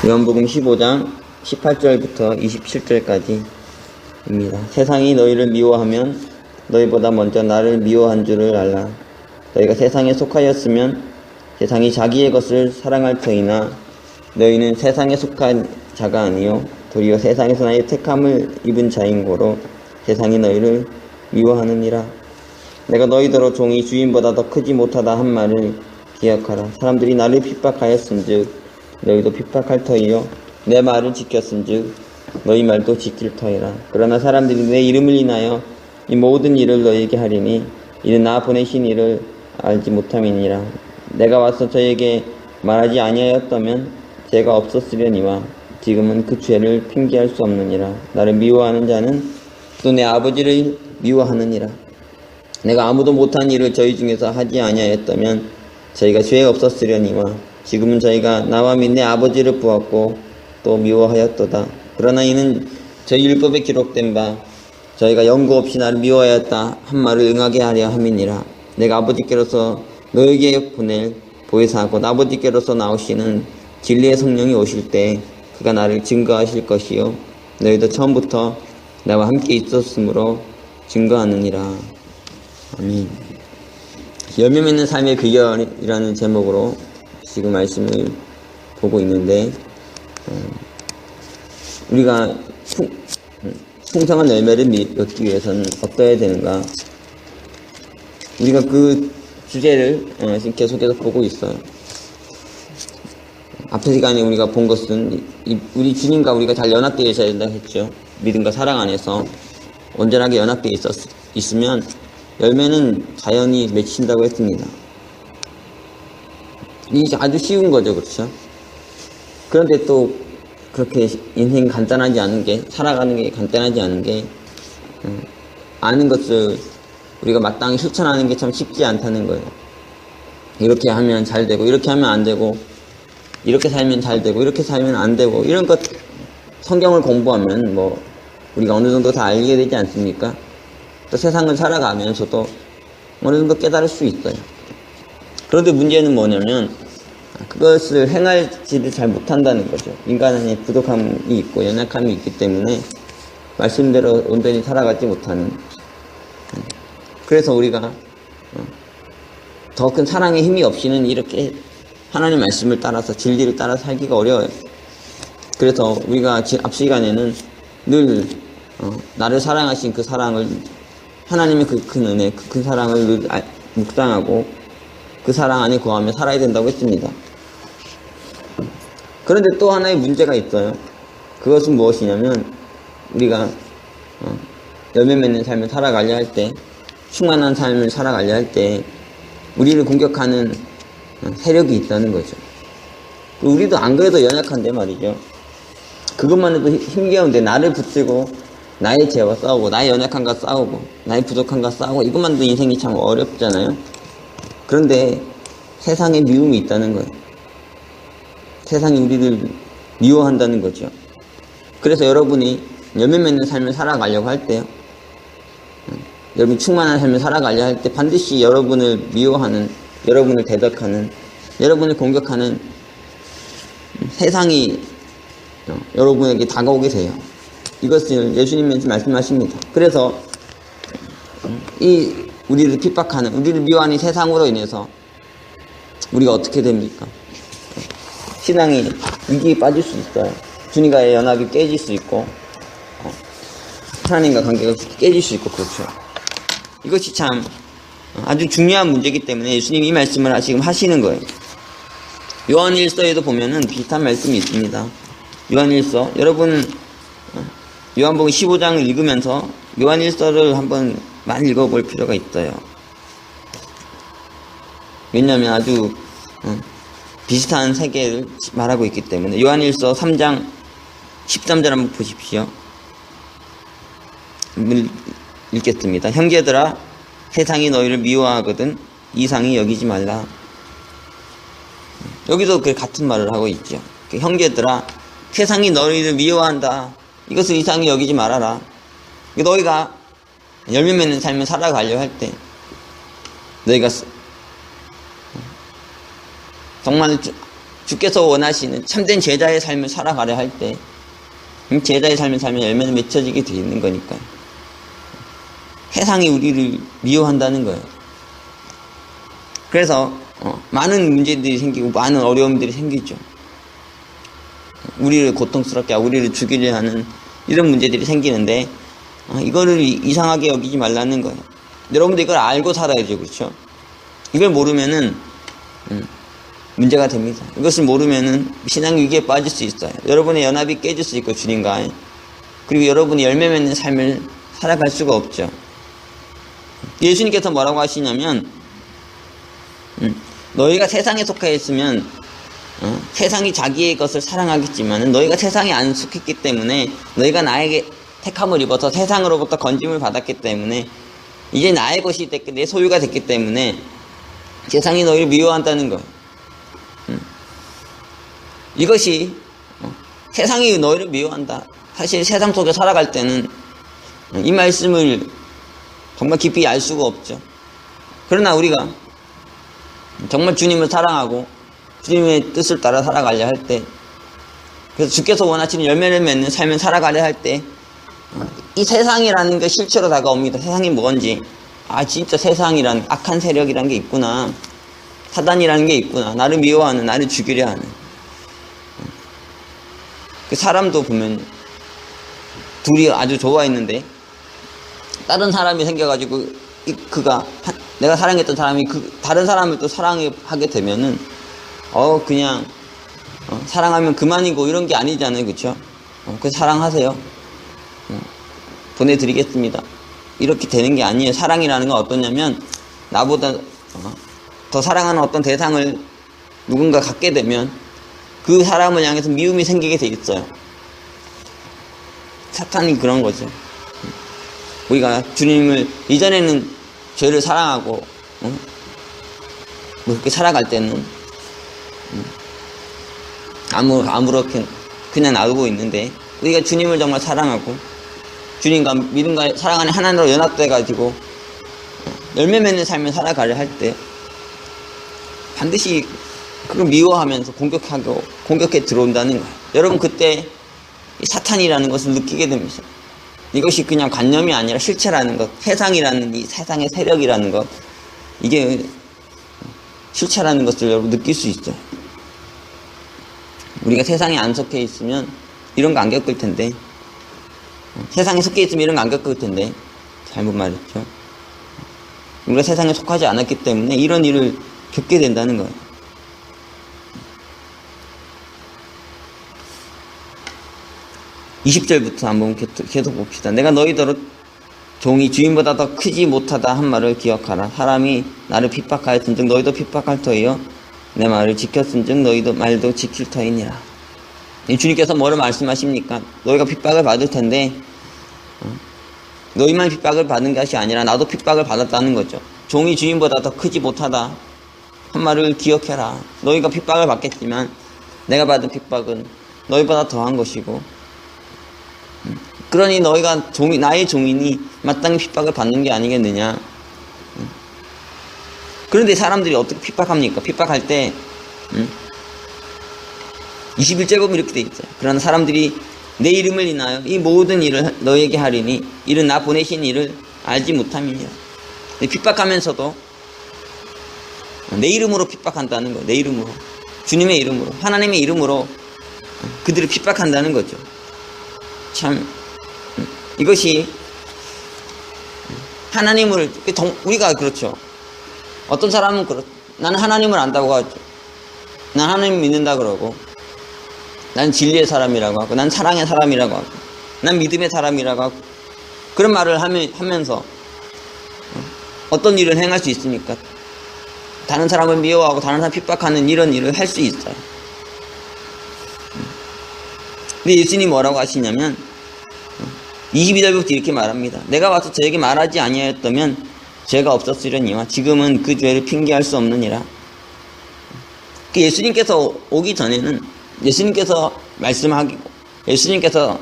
요한복음 15장 18절부터 27절까지입니다. 세상이 너희를 미워하면 너희보다 먼저 나를 미워한 줄을 알라. 너희가 세상에 속하였으면 세상이 자기의 것을 사랑할 터이나 너희는 세상에 속한 자가 아니요 도리어 세상에서 나의 택함을 입은 자인 고로 세상이 너희를 미워하느니라. 내가 너희더러 종이 주인보다 더 크지 못하다 한 말을 기억하라. 사람들이 나를 핍박하였은즉 너희도 핍박할 터이요 내 말을 지켰은즉 너희 말도 지킬 터이라. 그러나 사람들이 내 이름을 인하여 이 모든 일을 너희에게 하리니 이는 나 보내신 이를 알지 못함이니라. 내가 와서 저에게 말하지 아니하였다면 죄가 없었으려니와 지금은 그 죄를 핑계할 수 없느니라. 나를 미워하는 자는 또 내 아버지를 미워하느니라. 내가 아무도 못한 일을 저희 중에서 하지 아니하였다면 저희가 죄가 없었으려니와 지금은 저희가 나와 및 내 아버지를 보았고 또 미워하였도다. 그러나 이는 저희 율법에 기록된 바 저희가 연고 없이 나를 미워하였다 한 말을 응하게 하려 함이니라. 내가 아버지께로서 너에게 보낼 보혜사하고 아버지께로서 나오시는 진리의 성령이 오실 때 그가 나를 증거하실 것이요 너희도 처음부터 나와 함께 있었으므로 증거하느니라. 아멘. 열매 맺는 삶의 비결이라는 제목으로 지금 말씀을 보고 있는데 우리가 풍성한 열매를 맺기 위해서는 어떠해야 되는가? 우리가 그 주제를 지금 계속해서 보고 있어요. 앞에 시간에 우리가 본 것은 우리 주님과 우리가 잘 연합되어 있어야 된다고 했죠. 믿음과 사랑 안에서 온전하게 연합되어 있으면 열매는 자연히 맺힌다고 했습니다. 이게 아주 쉬운 거죠, 그렇죠? 그런데 또 그렇게 인생이 간단하지 않은 게, 살아가는 게 간단하지 않은 게 아는 것을 우리가 마땅히 실천하는 게 참 쉽지 않다는 거예요. 이렇게 하면 잘 되고 이렇게 하면 안 되고 이렇게 살면 잘 되고 이렇게 살면 안 되고 이런 것 성경을 공부하면 뭐 우리가 어느 정도 다 알게 되지 않습니까? 또 세상을 살아가면서도 어느 정도 깨달을 수 있어요. 그런데 문제는 뭐냐면 그것을 행할지를 잘 못한다는 거죠. 인간의 부족함이 있고 연약함이 있기 때문에 말씀대로 온전히 살아가지 못하는. 그래서 우리가 더 큰 사랑의 힘이 없이는 이렇게 하나님의 말씀을 따라서 진리를 따라 살기가 어려워요. 그래서 우리가 앞 시간에는 늘 나를 사랑하신 그 사랑을 하나님의 그 큰 은혜, 그 큰 사랑을 늘 묵상하고 그 사랑 안에 거하며 살아야 된다고 했습니다. 그런데 또 하나의 문제가 있어요. 그것은 무엇이냐면 우리가 열매 맺는 삶을 살아가려 할 때, 충만한 삶을 살아가려 할 때 우리를 공격하는 세력이 있다는 거죠. 우리도 안 그래도 연약한데 말이죠. 그것만 해도 힘겨운데 나를 붙들고 나의 죄와 싸우고 나의 연약함과 싸우고 나의 부족함과 싸우고 이것만 해도 인생이 참 어렵잖아요. 그런데 세상에 미움이 있다는 거예요. 세상이 우리를 미워한다는 거죠. 그래서 여러분이 열매 맺는 삶을 살아가려고 할 때요, 여러분이 충만한 삶을 살아가려 할 때 반드시 여러분을 미워하는, 여러분을 대적하는, 여러분을 공격하는 세상이 여러분에게 다가오게 돼요. 이것을 예수님이 말씀하십니다. 그래서 이 우리를 핍박하는, 우리를 미워하는 세상으로 인해서 우리가 어떻게 됩니까? 신앙이 위기에 빠질 수 있어요. 주님과의 연합이 깨질 수 있고 하나님과 관계가 깨질 수 있고 그렇죠. 이것이 참 아주 중요한 문제이기 때문에 예수님이 이 말씀을 지금 하시는 거예요. 요한일서에도 보면은 비슷한 말씀이 있습니다. 요한일서, 여러분 요한복음 15장을 읽으면서 요한일서를 한번 많이 읽어볼 필요가 있어요. 왜냐하면 아주 비슷한 세계를 말하고 있기 때문에. 요한일서 3장 13절 한번 보십시오. 읽겠습니다. 형제들아, 세상이 너희를 미워하거든 이상히 여기지 말라. 여기도 그 같은 말을 하고 있죠. 형제들아, 세상이 너희를 미워한다. 이것을 이상히 여기지 말아라. 너희가 열매 맺는 삶을 살아가려 할 때 너희가 정말 주께서 원하시는 참된 제자의 삶을 살아가려 할 때 제자의 삶을 살면 열매는 맺혀지게 되어 있는 거니까요. 세상이 우리를 미워한다는 거예요. 그래서 많은 문제들이 생기고 많은 어려움들이 생기죠. 우리를 고통스럽게 하고 우리를 죽이려 하는 이런 문제들이 생기는데 이거를 이상하게 여기지 말라는 거예요. 여러분들 이걸 알고 살아야죠. 그렇죠? 이걸 모르면은 문제가 됩니다. 이것을 모르면은 신앙 위기에 빠질 수 있어요. 여러분의 연합이 깨질 수 있고 주님과, 그리고 여러분이 열매 맺는 삶을 살아갈 수가 없죠. 예수님께서 뭐라고 하시냐면 너희가 세상에 속해 있으면 세상이 자기의 것을 사랑하겠지만 너희가 세상에 안 속했기 때문에 너희가 나에게 택함을 입어서 세상으로부터 건짐을 받았기 때문에 이제 나의 것이 됐기, 내 소유가 됐기 때문에 세상이 너희를 미워한다는 거예요. 이것이 세상이 너희를 미워한다. 사실 세상 속에 살아갈 때는 이 말씀을 정말 깊이 알 수가 없죠. 그러나 우리가 정말 주님을 사랑하고 주님의 뜻을 따라 살아가려 할 때, 그래서 주께서 원하시는 열매를 맺는 삶을 살아가려 할 때 이 세상이라는 게 실체로 다가옵니다. 세상이 뭔지, 진짜 세상이란 악한 세력이란 게 있구나, 사단이라는 게 있구나, 나를 미워하는, 나를 죽이려 하는. 그 사람도 보면 둘이 아주 좋아했는데 다른 사람이 생겨가지고 내가 사랑했던 사람이 다른 사람을 또 사랑하게 되면은 그냥 사랑하면 그만이고 이런 게 아니잖아요. 그쵸? 그래서 사랑하세요. 보내드리겠습니다. 이렇게 되는 게 아니에요. 사랑이라는 건 어떠냐면 나보다 더 사랑하는 어떤 대상을 누군가 갖게 되면 그 사람을 향해서 미움이 생기게 돼 있어요. 사탄이 그런 거죠. 우리가 주님을 이전에는 죄를 사랑하고 그렇게 살아갈 때는 아무렇게 그냥 놔두고 있는데, 우리가 주님을 정말 사랑하고 주님과 믿음과 사랑 안에 하나로 연합돼 가지고 열매 맺는 삶을 살아가려 할 때 반드시 그걸 미워하면서 공격해 들어온다는 거예요. 여러분, 그때 이 사탄이라는 것을 느끼게 됩니다. 이것이 그냥 관념이 아니라 실체라는 것, 세상이라는 이 세상의 세력이라는 것, 이게 실체라는 것을 여러분 느낄 수 있어요. 우리가 세상에 안 속해 있으면 이런 거 안 겪을 텐데, 세상에 속해 있으면 이런 거 안 겪을 텐데, 잘못 말했죠. 우리가 세상에 속하지 않았기 때문에 이런 일을 겪게 된다는 거예요. (20절부터) 한번 계속 봅시다. 내가 너희더러 종이 주인보다 더 크지 못하다 한 말을 기억하라. 사람이 나를 핍박하였은즉 너희도 핍박할 터이요 내 말을 지켰은즉 너희도 말도 지킬 터이니라. 주님께서 뭐를 말씀하십니까? 너희가 핍박을 받을 텐데 너희만 핍박을 받은 것이 아니라 나도 핍박을 받았다는 거죠. 종이 주인보다 더 크지 못하다 한 말을 기억해라. 너희가 핍박을 받겠지만 내가 받은 핍박은 너희보다 더한 것이고, 그러니 너희가 나의 종이니 마땅히 핍박을 받는 게 아니겠느냐. 그런데 사람들이 어떻게 핍박합니까? 핍박할 때 21절 보면 이렇게 돼 있어요. 그러나 사람들이 내 이름을 인하여 이 모든 일을 너에게 하리니 이는 나 보내신 이를 알지 못함이니라. 핍박하면서도 내 이름으로 핍박한다는 거예요. 내 이름으로, 주님의 이름으로, 하나님의 이름으로 그들을 핍박한다는 거죠. 참 이것이 하나님을, 우리가 그렇죠. 어떤 사람은 나는 하나님을 안다고 하죠. 난 하나님 믿는다 그러고, 난 진리의 사람이라고 하고, 난 사랑의 사람이라고 하고, 난 믿음의 사람이라고 하고, 그런 말을 하면서 어떤 일을 행할 수 있습니까? 다른 사람을 미워하고 다른 사람 핍박하는 이런 일을 할 수 있어요. 근데 예수님이 뭐라고 하시냐면 22절부터 이렇게 말합니다. 내가 와서 저에게 말하지 아니하였다면 죄가 없었으려니와 지금은 그 죄를 핑계할 수 없느니라. 예수님께서 오기 전에는, 예수님께서 말씀하기고 예수님께서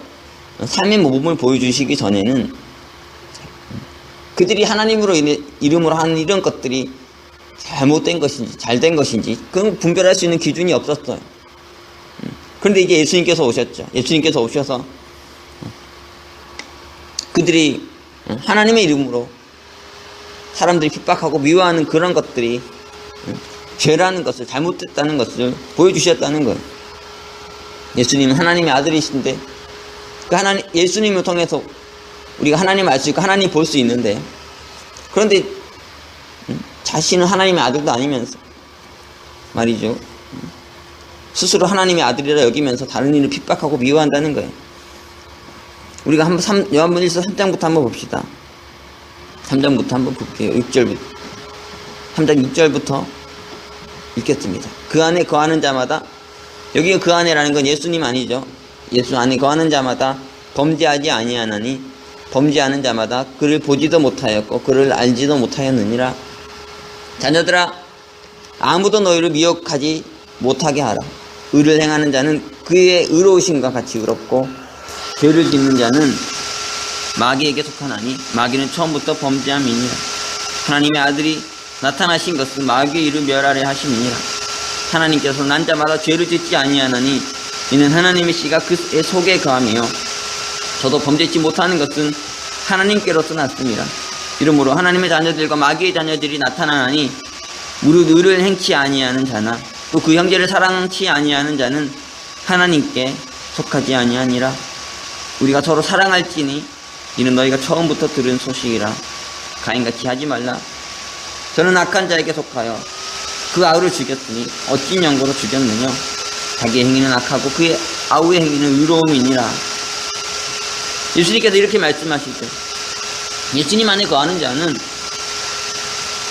삶의 모범을 보여주시기 전에는 그들이 하나님으로 이름으로 하는 이런 것들이 잘못된 것인지 잘된 것인지 그건 분별할 수 있는 기준이 없었어요. 그런데 이제 예수님께서 오셨죠. 예수님께서 오셔서 그들이 하나님의 이름으로 사람들이 핍박하고 미워하는 그런 것들이 죄라는 것을, 잘못됐다는 것을 보여주셨다는 거예요. 예수님은 하나님의 아들이신데 그 예수님을 통해서 우리가 하나님을 알 수 있고 하나님 볼 수 있는데, 그런데 자신은 하나님의 아들도 아니면서 말이죠, 스스로 하나님의 아들이라 여기면서 다른 이를 핍박하고 미워한다는 거예요. 우리가 요한복음 3장부터 한번 봅시다. 3장부터 한번 볼게요. 6절부터. 3장 6절부터 읽겠습니다. 그 안에 거하는 자마다, 여기 그 안에라는 건 예수님 아니죠. 예수 안에 거하는 자마다 범죄하지 아니하나니 범죄하는 자마다 그를 보지도 못하였고 그를 알지도 못하였느니라. 자녀들아, 아무도 너희를 미혹하지 못하게 하라. 의를 행하는 자는 그의 의로우심과 같이 의롭고 죄를 짓는 자는 마귀에게 속하나니 마귀는 처음부터 범죄함이니라. 하나님의 아들이 나타나신 것은 마귀의 일을 멸하려 하심이니라. 하나님께서 난 자마다 죄를 짓지 아니하나니 이는 하나님의 씨가 그의 속에 거하며 저도 범죄치 못하는 것은 하나님께로서 났습니다. 이러므로 하나님의 자녀들과 마귀의 자녀들이 나타나나니 무릇 의를 행치 아니하는 자나 또 그 형제를 사랑치 아니하는 자는 하나님께 속하지 아니하니라. 우리가 서로 사랑할지니 이는 너희가 처음부터 들은 소식이라. 가인같이 하지 말라. 저는 악한 자에게 속하여 그 아우를 죽였으니 어찌 연고로 죽였느냐. 자기의 행위는 악하고 그의 아우의 행위는 의로움이니라. 예수님께서 이렇게 말씀하시죠. 예수님 안에 거하는 자는,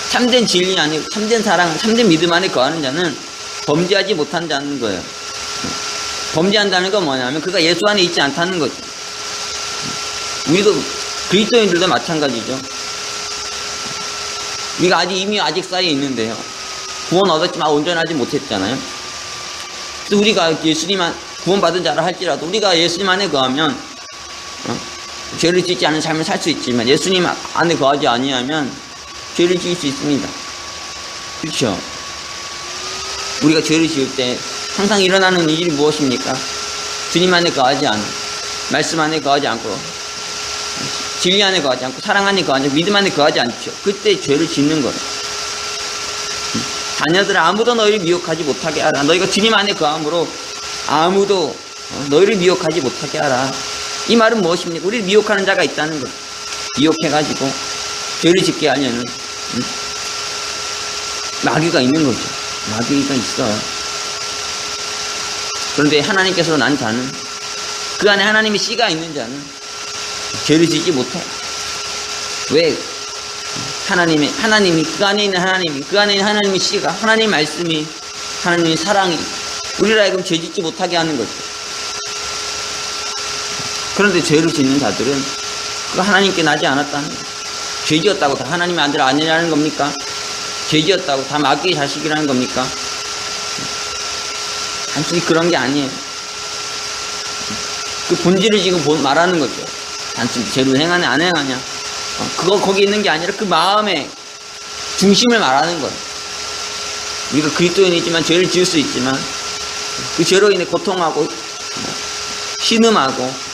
참된 진리 안에, 참된 사랑, 참된 믿음 안에 거하는 자는 범죄하지 못한다는 거예요. 범죄한다는 건 뭐냐면 그가 예수 안에 있지 않다는 거죠. 우리도 그리스도인들도 마찬가지죠. 우리가 이미 아직 사이에 있는데요, 구원 얻었지만 온전하지 못했잖아요. 그래서 우리가 구원받은 자라 할지라도 우리가 예수님 안에 거하면 죄를 짓지 않은 삶을 살 수 있지만 예수님 안에 거하지 아니하면 죄를 지을 수 있습니다. 그렇죠? 우리가 죄를 지을 때 항상 일어나는 일이 무엇입니까? 주님 안에 거하지 않아, 말씀 안에 거하지 않고, 진리 안에 거하지 않고, 사랑 안에 거하지 않고, 믿음 안에 거하지 않죠. 그때 죄를 짓는 거예요. 자녀들아, 아무도 너희를 미혹하지 못하게 하라. 너희가 주님 안에 거함으로 아무도 너희를 미혹하지 못하게 하라. 이 말은 무엇입니까? 우리를 미혹하는 자가 있다는 거예요. 미혹해가지고 죄를 짓게 하려는 마귀가 있는 거죠. 마귀가 있어요. 그런데 하나님께서 난 자는, 그 안에 하나님의 씨가 있는 자는 죄를 짓지 못해. 왜? 하나님이, 그 안에 있는 하나님이, 그 안에 있는 하나님의 씨가, 하나님의 말씀이, 하나님의 사랑이 우리를 하여금 죄 짓지 못하게 하는 거죠. 그런데 죄를 짓는 자들은 그가 하나님께 나지 않았다는 거예요. 죄 지었다고 다 하나님의 아들 아니라는 겁니까? 죄 지었다고 다 마귀의 자식이라는 겁니까? 단순히 그런 게 아니에요. 그 본질을 지금 말하는 거죠. 단순히 죄를 행하냐 안 행하냐, 거기 있는 게 아니라 그 마음의 중심을 말하는 거예요. 우리가 그리스도인이지만 죄를 지을 수 있지만 그 죄로 인해 고통하고 신음하고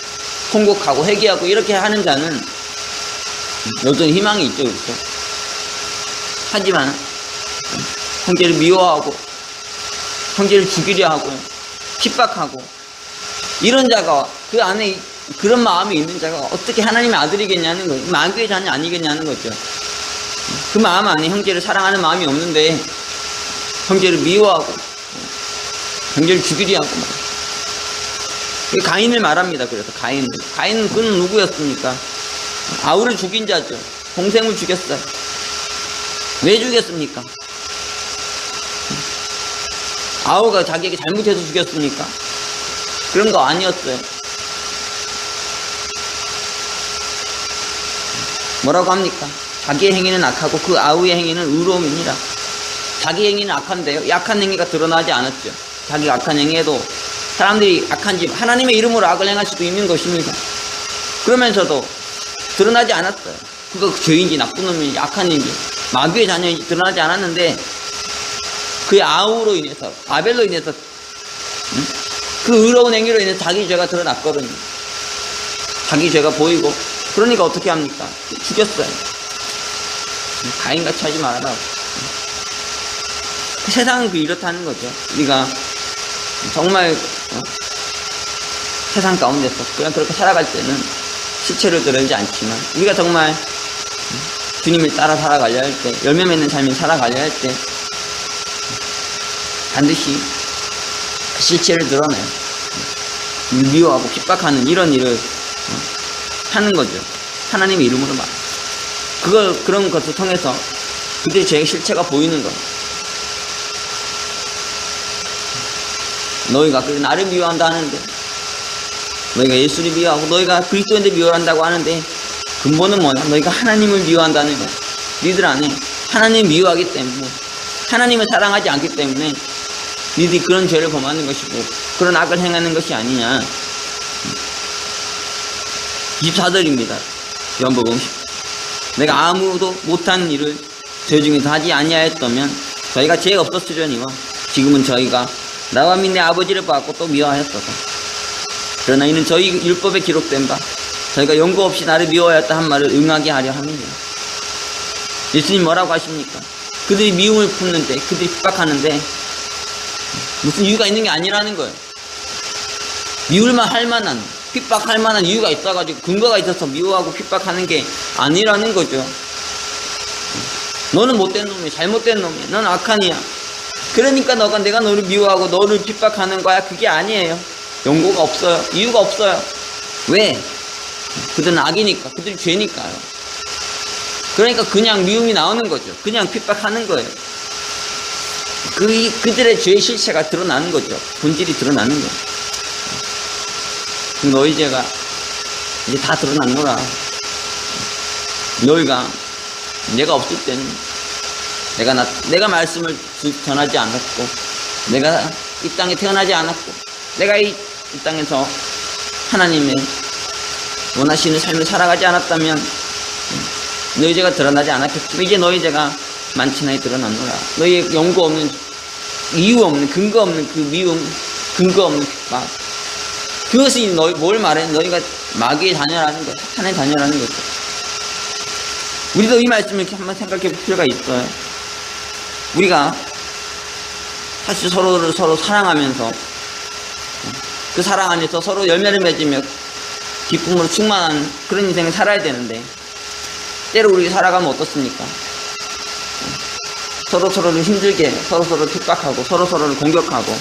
통곡하고 회개하고 이렇게 하는 자는 여전히 희망이 있죠. 그렇죠? 하지만 형제를 미워하고 형제를 죽이려 하고 핍박하고 이런 자가, 그 안에 그런 마음이 있는 자가 어떻게 하나님의 아들이겠냐는 거예요. 마귀의 자녀 아니겠냐는 거죠. 그 마음 안에 형제를 사랑하는 마음이 없는데 형제를 미워하고 형제를 죽이려 하고 가인을 말합니다. 그래서 가인은 그는 누구였습니까? 아우를 죽인 자죠. 동생을 죽였어요. 왜 죽였습니까? 아우가 자기에게 잘못해서 죽였습니까? 그런 거 아니었어요. 뭐라고 합니까? 자기의 행위는 악하고 그 아우의 행위는 의로움이니라. 자기 행위는 악한데요, 약한 행위가 드러나지 않았죠. 자기가 악한 행위에도 사람들이 악한지 하나님의 이름으로 악을 행할 수도 있는 것입니다. 그러면서도 드러나지 않았어요. 그가 죄인지 나쁜 놈인지 악한 인지 마귀의 자녀인지 드러나지 않았는데 그의 아우로 인해서, 아벨로 인해서 그 그 의로운 행위로 인해 자기 죄가 드러났거든요. 자기 죄가 보이고. 그러니까 어떻게 합니까? 죽였어요. 가인같이 하지 말아라. 세상은 이렇다는 거죠. 우리가 정말 세상 가운데서 그냥 그렇게 살아갈 때는 실체를 드러내지 않지만, 우리가 정말 주님을 따라 살아가려 할 때, 열매 맺는 삶을 살아가려 할 때 반드시 그 실체를 드러내요. 미워하고 핍박하는 이런 일을 하는 거죠. 하나님의 이름으로 말. 그런 것을 통해서 그들의 죄의 실체가 보이는 거예요. 너희가 나를 미워한다 하는데, 너희가 예수를 미워하고 너희가 그리스도인들 미워한다고 하는데, 근본은 뭐냐? 너희가 하나님을 미워한다는 거야. 니들 안에 하나님을 미워하기 때문에, 하나님을 사랑하지 않기 때문에 니들이 그런 죄를 범하는 것이고 그런 악을 행하는 것이 아니냐. 24절입니다. 요한복음 10. 내가 아무도 못한 일을 죄 중에서 하지 아니하였다면 저희가 죄 없었으려니와 지금은 저희가 나와 및 내 아버지를 받고 또 미워하였어서. 그러나 이는 저희 율법에 기록된 바 저희가 연고 없이 나를 미워하였다 한 말을 응하게 하려 함이니라. 예수님 뭐라고 하십니까? 그들이 미움을 품는데, 그들이 핍박하는데 무슨 이유가 있는 게 아니라는 거예요. 미울만 할 만한, 핍박할 만한 이유가 있어가지고, 근거가 있어서 미워하고 핍박하는 게 아니라는 거죠. 너는 못된 놈이야, 잘못된 놈이야, 넌 악한 이야, 그러니까 내가 너를 미워하고 너를 핍박하는 거야. 그게 아니에요. 연고가 없어요. 이유가 없어요. 왜? 그들은 악이니까, 그들이 죄니까요. 그러니까 그냥 미움이 나오는 거죠. 그냥 핍박하는 거예요. 그들의 죄의 실체가 드러나는 거죠. 본질이 드러나는 거예요. 너희 죄가 이제 다 드러났노라. 너희가 내가 없을 때는 내가 말씀을 전하지 않았고, 내가 이 땅에 태어나지 않았고, 내가 이 땅에서 하나님의 원하시는 삶을 살아가지 않았다면 너희 죄가 드러나지 않았겠지만, 이제 너희 죄가 만천하에 드러났노라. 너희의 연고 없는, 이유 없는, 근거 없는 그 미움, 근거 없는 핍박, 그것이 뭘 말해? 너희가 마귀의 자녀라는 거, 사탄의 자녀라는 거죠. 우리도 이 말씀을 이렇게 한번 생각해 볼 필요가 있어요. 우리가 사실 서로를 사랑하면서 그 사랑 안에서 서로 열매를 맺으며 기쁨으로 충만한 그런 인생을 살아야 되는데, 때로 우리가 살아가면 어떻습니까? 서로를 힘들게, 서로를 핍박하고, 서로를 공격하고,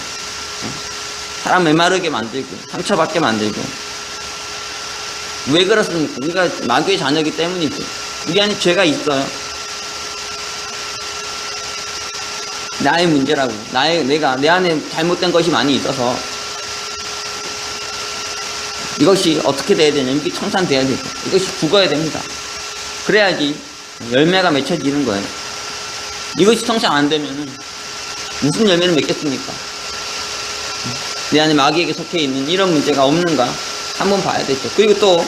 사람 메마르게 만들고, 상처받게 만들고. 왜 그렇습니까? 우리가 마귀의 자녀이기 때문이죠. 우리 안에 죄가 있어요. 나의 문제라고. 내 안에 잘못된 것이 많이 있어서 이것이 어떻게 돼야 되냐? 이게 청산돼야 되고, 이것이 죽어야 됩니다. 그래야지 열매가 맺혀지는 거예요. 이것이 청산 안 되면은 무슨 열매를 맺겠습니까? 내 안에 마귀에게 속해 있는 이런 문제가 없는가 한번 봐야 되죠. 그리고 또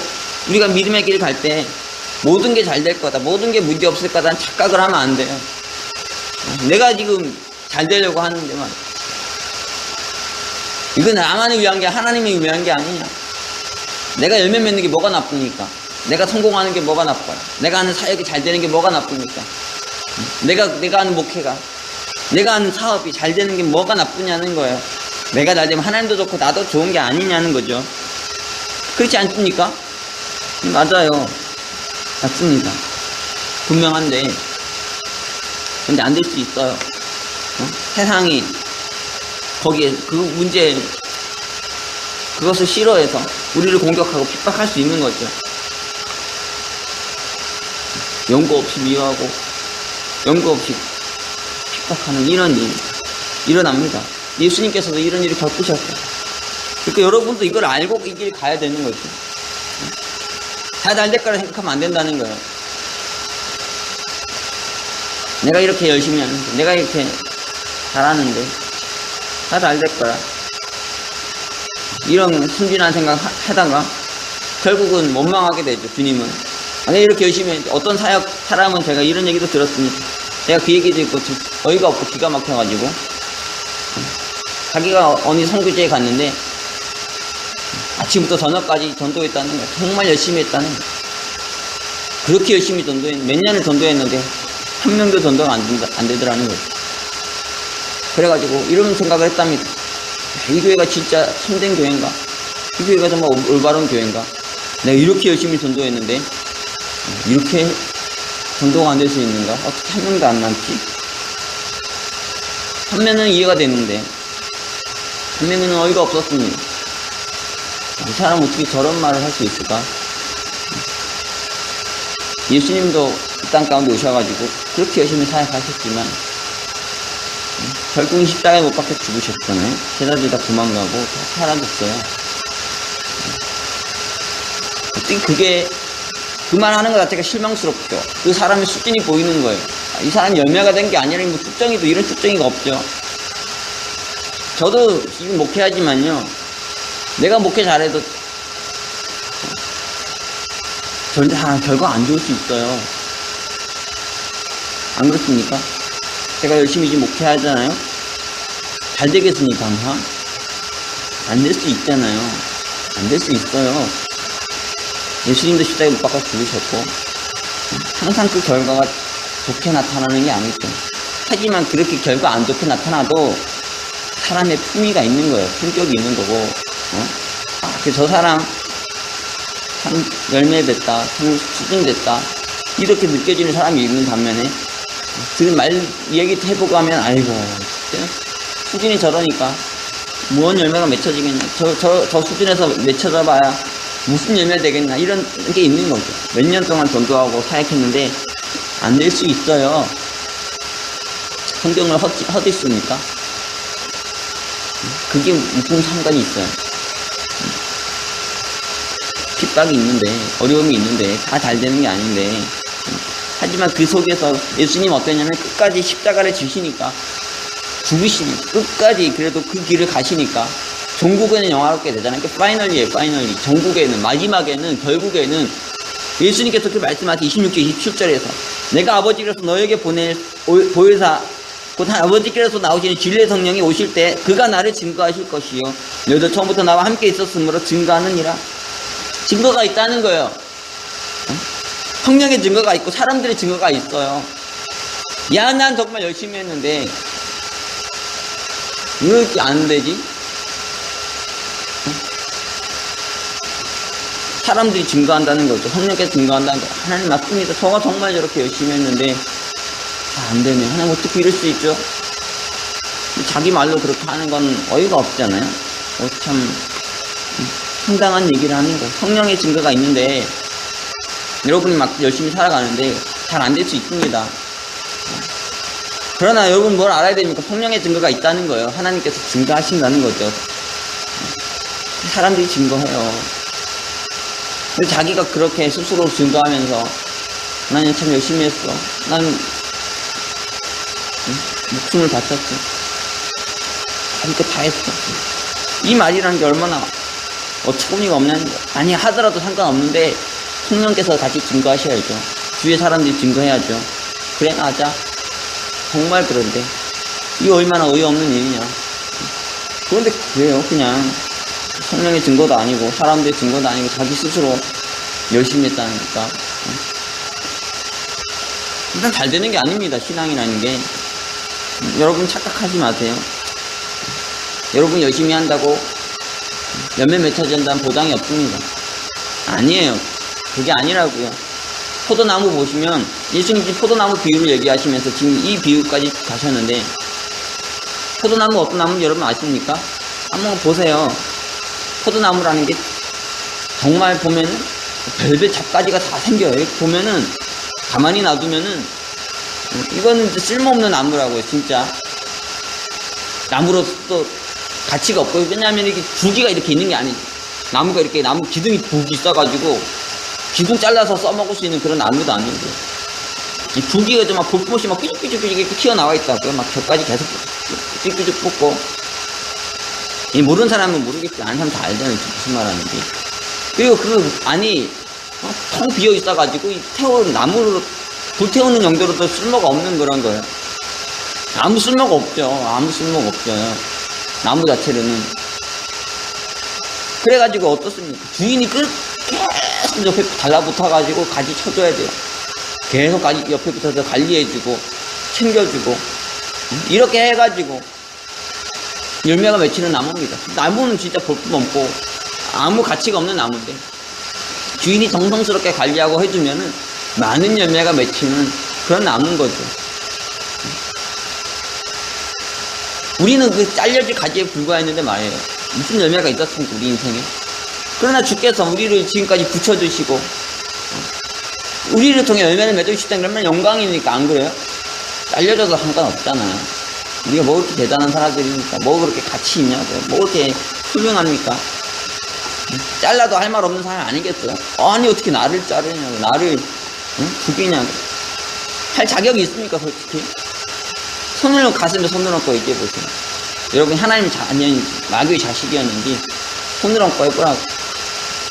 우리가 믿음의 길 갈 때 모든 게 잘 될 거다, 모든 게 문제 없을 거다는 착각을 하면 안 돼요. 내가 지금 잘 되려고 하는데만, 이건 나만을 위한 게 하나님을 위한 게 아니냐. 내가 열매 맺는 게 뭐가 나쁩니까? 내가 성공하는 게 뭐가 나빠요? 내가 하는 사역이 잘 되는 게 뭐가 나쁩니까? 내가 하는 목회가, 내가 하는 사업이 잘 되는 게 뭐가 나쁘냐는 거예요. 내가 잘 되면 하나님도 좋고 나도 좋은 게 아니냐는 거죠. 그렇지 않습니까? 맞아요. 맞습니다. 분명한데, 근데 안 될 수 있어요. 세상이 거기에 그 문제, 그것을 싫어해서 우리를 공격하고 핍박할 수 있는 거죠. 연고 없이 미워하고 연고 없이 핍박하는 이런 일이 일어납니다. 예수님께서도 이런 일을 겪으셨어요. 그러니까 여러분도 이걸 알고 이 길 가야 되는 거죠. 다 잘 될 거라 생각하면 안 된다는 거예요. 내가 이렇게 열심히 하는데, 내가 이렇게 잘하는데 다 잘 될 거라, 이런 순진한 생각 하다가 결국은 원망하게 되죠. 주님은 내가 이렇게 열심히 했는데, 어떤 사람은 제가 이런 얘기도 들었습니다. 제가 그 얘기 듣고 어이가 없고 기가 막혀가지고, 자기가 어느 선교지에 갔는데 아침부터 저녁까지 전도했다는 거예요. 정말 열심히 했다는 거예요. 그렇게 열심히 몇 년을 전도했는데 한 명도 전도가 안 되더라는 거예요. 그래가지고 이런 생각을 했답니다. 이 교회가 진짜 참된 교회인가? 이 교회가 정말 올바른 교회인가? 내가 이렇게 열심히 전도했는데 이렇게 전도가 안 될 수 있는가? 어떻게 한 명도 안 남지? 한 명은 이해가 됐는데 한 명은 어이가 없었습니다. 이 사람 어떻게 저런 말을 할 수 있을까? 예수님도 이 땅 가운데 오셔가지고 그렇게 열심히 사역하셨지만 결국은 십자가에 못 박혀 죽으셨잖아요. 제자들 다 도망가고 다 사라졌어요. 어떻게 그 말하는 것 자체가 실망스럽죠. 그 사람의 수준이 보이는 거예요. 이 사람이 열매가 된 게 아니라 뭐 특정이도 이런 특정이가 없죠. 저도 지금 목회하지만요. 내가 목회 잘해도 결과 안 좋을 수 있어요. 안 그렇습니까? 제가 열심히 지금 목회하잖아요. 잘 되겠습니까, 항상? 안 될 수 있잖아요. 안 될 수 있어요. 예수님도 십자가에 못 박아 죽으셨고 항상 그 결과가 좋게 나타나는 게 아니죠. 하지만 그렇게 결과 안 좋게 나타나도 사람의 품위가 있는 거예요. 품격이 있는 거고 저 사람 참 열매 맺다, 참 수준 됐다 이렇게 느껴지는 사람이 있는 반면에 그 말 얘기 해보고 하면 아이고 수준이 저러니까 무언 열매가 맺혀지겠냐, 저 수준에서 맺혀져 봐야 무슨 열매 되겠나 이런 게 있는 거죠. 몇 년 동안 전도하고 사역했는데 안 될 수 있어요. 성경을 헛짓습니까? 그게 무슨 상관이 있어요. 핍박이 있는데 어려움이 있는데 다 잘 되는 게 아닌데 하지만 그 속에서 예수님 어땠냐면 끝까지 십자가를 지시니까 죽으시니까 끝까지 그래도 그 길을 가시니까 종국에는 영화롭게 되잖아요. 파이널리에요. 파이널리. 종국에는 마지막에는 결국에는 예수님께서 그렇게 말씀하신 26절 27절에서 내가 아버지께로서 너에게 보낼 보혜사 곧 아버지께로서 나오시는 진리의 성령이 오실 때 그가 나를 증거하실 것이요 너희도 처음부터 나와 함께 있었으므로 증거하느니라. 증거가 있다는 거예요. 성령의 증거가 있고 사람들의 증거가 있어요. 야, 난 정말 열심히 했는데 왜 이렇게 안 되지? 사람들이 증거한다는 거죠. 성령께서 증거한다는 거. 하나님 맞습니다. 저가 정말 저렇게 열심히 했는데 안 되네. 하나님 어떻게 이럴 수 있죠? 자기 말로 그렇게 하는 건 어이가 없잖아요. 참 황당한 얘기를 하는 거. 성령의 증거가 있는데 여러분이 막 열심히 살아가는데 잘 안 될 수 있습니다. 그러나 여러분 뭘 알아야 됩니까? 성령의 증거가 있다는 거예요. 하나님께서 증거하신다는 거죠. 사람들이 증거해요. 근데 자기가 그렇게 스스로 증거하면서 나는 참 열심히 했어. 나는 목숨을 바쳤어. 이렇게 다 했어. 이 말이라는 게 얼마나 어처구니가 없냐는 거야. 아니 하더라도 상관없는데 성령께서 같이 증거하셔야죠. 주위의 사람들이 증거해야죠. 그래 맞아. 정말 그런데 이게 얼마나 어이없는 일이냐. 그런데 그래요. 그냥 성령의 증거도 아니고 사람들의 증거도 아니고 자기 스스로 열심히 했다니까. 일단 잘 되는 게 아닙니다. 신앙이라는 게. 여러분 착각하지 마세요. 여러분 열심히 한다고 열매 맺혀진다는 보장이 없습니다. 아니에요. 그게 아니라고요. 포도나무 보시면 예수님 지금 포도나무 비유를 얘기하시면서 지금 이 비유까지 가셨는데 포도나무 어떤 나무인지 여러분 아십니까? 한번 보세요. 포도나무라는 게 정말 보면은 별별 잡가지가 다 생겨요. 보면은 가만히 놔두면은 이거는 쓸모없는 나무라고요. 진짜 나무로서 가치가 없고 왜냐하면 이게 줄기가 이렇게 있는 게 아니죠. 나무가 이렇게 나무 기둥이 북이 있어가지고 기둥 잘라서 써먹을 수 있는 그런 나무도 아니고 이 줄기가 좀 막 볼품없이 막 삐죽삐죽 이렇게 튀어나와 있다고요. 막 벽까지 계속 삐죽삐죽 뽑고 이 모르는 사람은 모르겠지. 아는 사람 다 알잖아요. 무슨 말하는지. 그리고 텅 비어 있어가지고 나무로 불태우는 용도로도 쓸모가 없는 그런 거예요. 아무 쓸모가 없죠. 아무 쓸모가 없어요. 나무 자체로는. 그래가지고 어떻습니까? 주인이 계속 옆에 달라붙어가지고 가지 쳐줘야 돼요. 계속 옆에 붙어서 관리해주고 챙겨주고 이렇게 해가지고 열매가 맺히는 나무입니다. 나무는 진짜 볼품없고 아무 가치가 없는 나무인데 주인이 정성스럽게 관리하고 해주면은 많은 열매가 맺히는 그런 나무인 거죠. 우리는 그 잘려질 가지에 불과했는데 말이에요. 무슨 열매가 있었습니까, 우리 인생에? 그러나 주께서 우리를 지금까지 붙여주시고 우리를 통해 열매를 맺어주시다는 그러면 영광이니까, 안 그래요? 잘려져도 상관없잖아요. 우리가 뭐 그렇게 대단한 사람들이니까, 뭐 그렇게 가치 있냐고요, 뭐 그렇게 훌륭합니까? 잘라도 할 말 없는 사람 아니겠어요? 아니 어떻게 나를 자르냐고, 나를 죽이냐고. 할 자격이 있습니까, 솔직히? 손을 가슴에 손을 얹고 얘기해보세요. 여러분 하나님 자녀인지 마귀의 자식이었는지 손을 얹고 해보라고.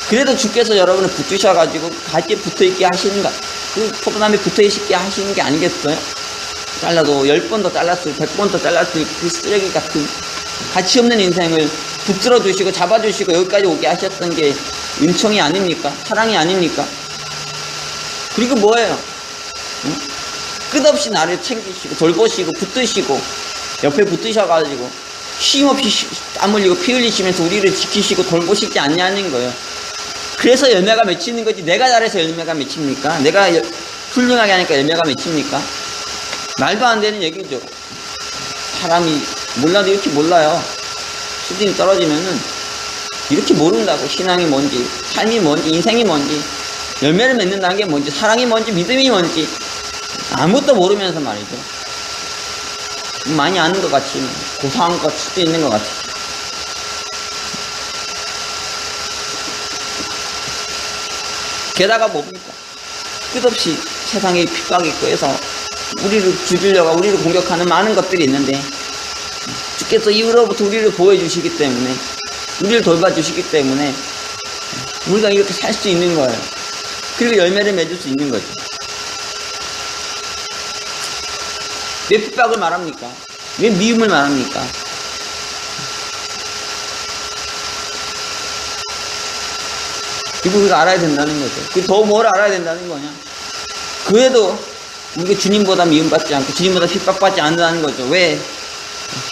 그래도 주께서 여러분을 붙드셔가지고 가지에 붙어있게 하시는가, 그 포도나무에 붙어있게 하시는 게 아니겠어요? 잘라도 10번 더 잘랐을 100번 더 잘랐을 그 쓰레기 같은 가치 없는 인생을 붙들어 주시고 잡아주시고 여기까지 오게 하셨던 게 은총이 아닙니까? 사랑이 아닙니까? 그리고 뭐예요? 응? 끝없이 나를 챙기시고 돌보시고 붙드시고 옆에 붙으셔가지고 쉼없이 땀 흘리고 피 흘리시면서 우리를 지키시고 돌보시지 않냐는 거예요. 그래서 열매가 맺히는 거지, 내가 잘해서 열매가 맺힙니까? 내가 훌륭하게 하니까 열매가 맺힙니까? 말도 안 되는 얘기죠. 사람이 몰라도 이렇게 몰라요. 수준이 떨어지면은 이렇게 모른다고. 신앙이 뭔지, 삶이 뭔지, 인생이 뭔지, 열매를 맺는다는 게 뭔지, 사랑이 뭔지, 믿음이 뭔지 아무것도 모르면서 말이죠. 많이 아는 것 같지만 고상한 것 수도 있는 것 같아요. 게다가 뭡니까? 끝없이 세상에 핍박이 있고 해서 우리를 죽이려고 우리를 공격하는 많은 것들이 있는데 주께서 이후로부터 우리를 보호해 주시기 때문에, 우리를 돌봐주시기 때문에 우리가 이렇게 살 수 있는 거예요. 그리고 열매를 맺을 수 있는 거죠. 왜 핍박을 말합니까? 왜 미움을 말합니까? 이거 우리가 알아야 된다는 거죠. 더 뭘 알아야 된다는 거냐? 그래도 우리가 주님보다 미움받지 않고 주님보다 핍박받지 않는다는 거죠. 왜?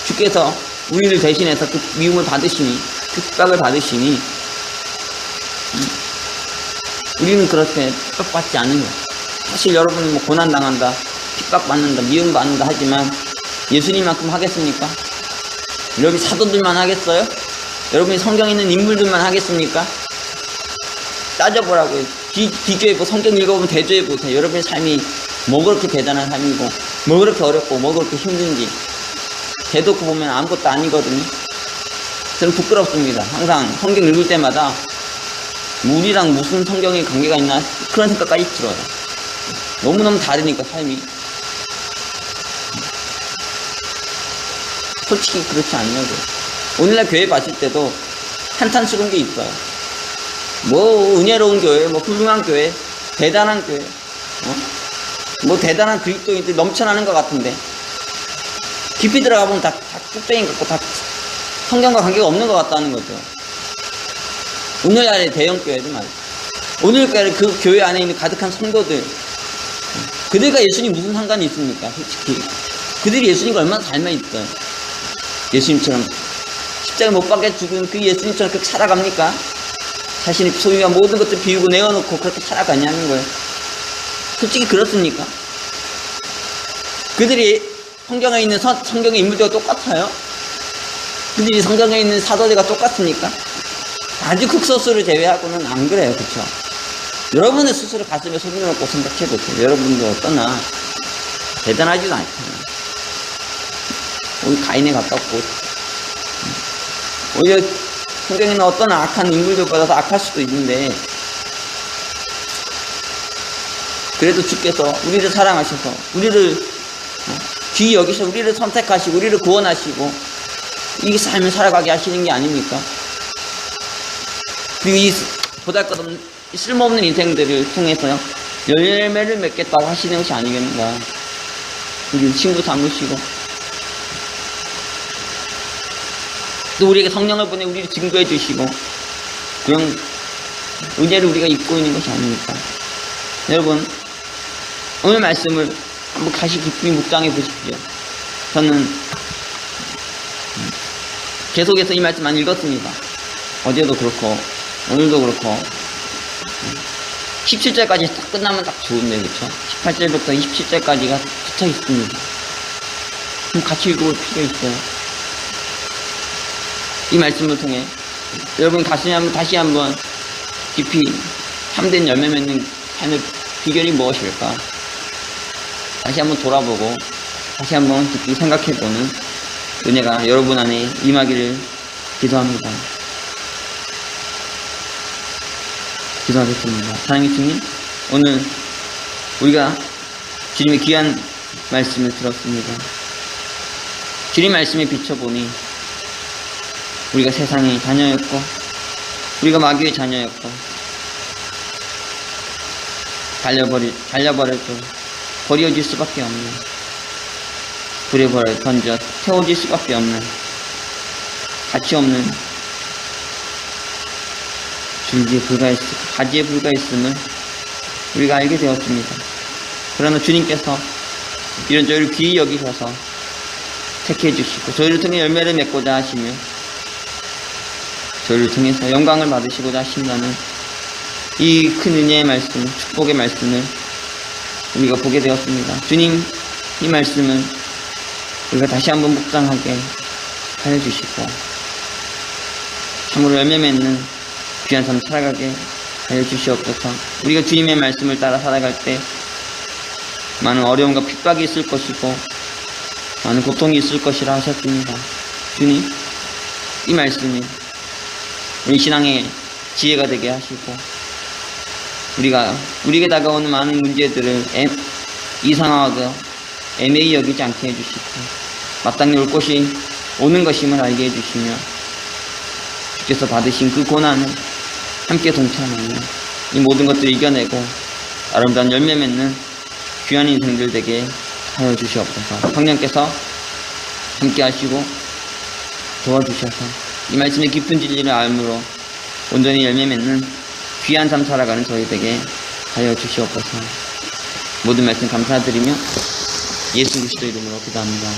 주께서 우리를 대신해서 그 미움을 받으시니, 그 핍박을 받으시니 우리는 그렇게 핍박받지 않는 거예요. 사실 여러분이 뭐 고난당한다, 핍박받는다, 미움받는다 하지만 예수님만큼 하겠습니까? 여러분이 사도들만 하겠어요? 여러분이 성경에 있는 인물들만 하겠습니까? 따져보라고요. 비교해보고 성경 읽어보면 대조해보세요. 여러분의 삶이 뭐 그렇게 대단한 삶이고 뭐 그렇게 어렵고 뭐 그렇게 힘든지 대놓고 보면 아무것도 아니거든요. 저는 부끄럽습니다. 항상 성경 읽을 때마다 우리랑 무슨 성경에 관계가 있나 그런 생각까지 들어요. 너무너무 다르니까 삶이. 솔직히 그렇지 않냐고요. 오늘날 교회 봤을 때도 한탄스러운 게 있어요. 뭐 은혜로운 교회, 뭐 훌륭한 교회, 대단한 교회, 뭐 대단한 그리스도인들 넘쳐나는 것 같은데 깊이 들어가 보면 다 뚝배기 같고 다 성경과 관계가 없는 것 같다는 거죠. 오늘날의 대형 교회도 말이죠. 오늘날 그 교회 안에 있는 가득한 성도들, 그들과 예수님 무슨 상관이 있습니까? 솔직히 그들이 예수님과 얼마나 닮아 있어요. 예수님처럼 십자가 못 박혀 죽은 그 예수님처럼 그렇게 살아갑니까? 자신이 소유한 모든 것들 비우고 내어놓고 그렇게 살아가냐는 거예요. 솔직히 그렇습니까? 그들이 성경에 있는 성경의 인물들과 똑같아요? 그들이 성경에 있는 사도들과 똑같습니까? 아주 극소수를 제외하고는 안 그래요. 그렇죠? 여러분의 스스로 가슴에 손을 얹고 생각해보세요. 여러분도 어떠나 대단하지도 않잖아요. 우리 가인에 가깝고 오히려 성경에는 어떤 악한 인물들보다 더 악할 수도 있는데 그래도 주께서 우리를 사랑하셔서 우리를 귀히 여기셔 우리를 선택하시고 우리를 구원하시고 이 삶을 살아가게 하시는 게 아닙니까? 그리고 이 보잘것없는 쓸모없는 인생들을 통해서 열매를 맺겠다고 하시는 것이 아니겠는가. 우리 친구 삼으시고 또 우리에게 성령을 보내 우리를 증거해 주시고 그런 의제를 우리가 입고 있는 것이 아닙니까? 여러분, 오늘 말씀을 한번 다시 깊이 묵상해 보십시오. 저는 계속해서 이 말씀 많이 읽었습니다. 어제도 그렇고 오늘도 그렇고 17절까지 딱 끝나면 딱 좋은데, 그렇죠? 18절부터 27절까지가 붙어 있습니다. 그럼 같이 읽어볼 필요가 있어요. 이 말씀을 통해 여러분 다시 한번 깊이 참된 열매 맺는 삶의 비결이 무엇일까? 다시 한번 돌아보고 다시 한번 깊이 생각해보는 은혜가 여러분 안에 임하기를 기도합니다. 기도하겠습니다. 사랑의 주님, 오늘 우리가 주님의 귀한 말씀을 들었습니다. 주님 말씀에 비춰보니 우리가 세상의 자녀였고 우리가 마귀의 자녀였고 달려버려도 버려질 수밖에 없는, 불에 던져 태워질 수밖에 없는, 가치 없는 줄기에 가지에 불과했음을 우리가 알게 되었습니다. 그러나 주님께서 이런 저희를 귀히 여기셔서 택해 주시고 저희를 통해 열매를 맺고자 하시며 저희를 통해서 영광을 받으시고자 하신다는 이 큰 은혜의 말씀, 축복의 말씀을 우리가 보게 되었습니다. 주님, 이 말씀은 우리가 다시 한번 묵상하게 하여 주시고 참으로 열매 맺는 귀한 삶 살아가게 하여 주시옵소서. 우리가 주님의 말씀을 따라 살아갈 때 많은 어려움과 핍박이 있을 것이고 많은 고통이 있을 것이라 하셨습니다. 주님, 이 말씀이 우리 신앙의 지혜가 되게 하시고 우리에게 다가오는 많은 문제들을 이상하고 애매히 여기지 않게 해주시고 마땅히 올 것이 오는 것임을 알게 해주시며 주께서 받으신 그 고난을 함께 동참하며 이 모든 것들을 이겨내고 아름다운 열매 맺는 귀한 인생들 되게 하여 주시옵소서. 성령께서 함께 하시고 도와주셔서 이 말씀의 깊은 진리를 알므로 온전히 열매 맺는 귀한 삶 살아가는 저희에게 하여 주시옵소서. 모든 말씀 감사드리며 예수 그리스도 이름으로 기도합니다.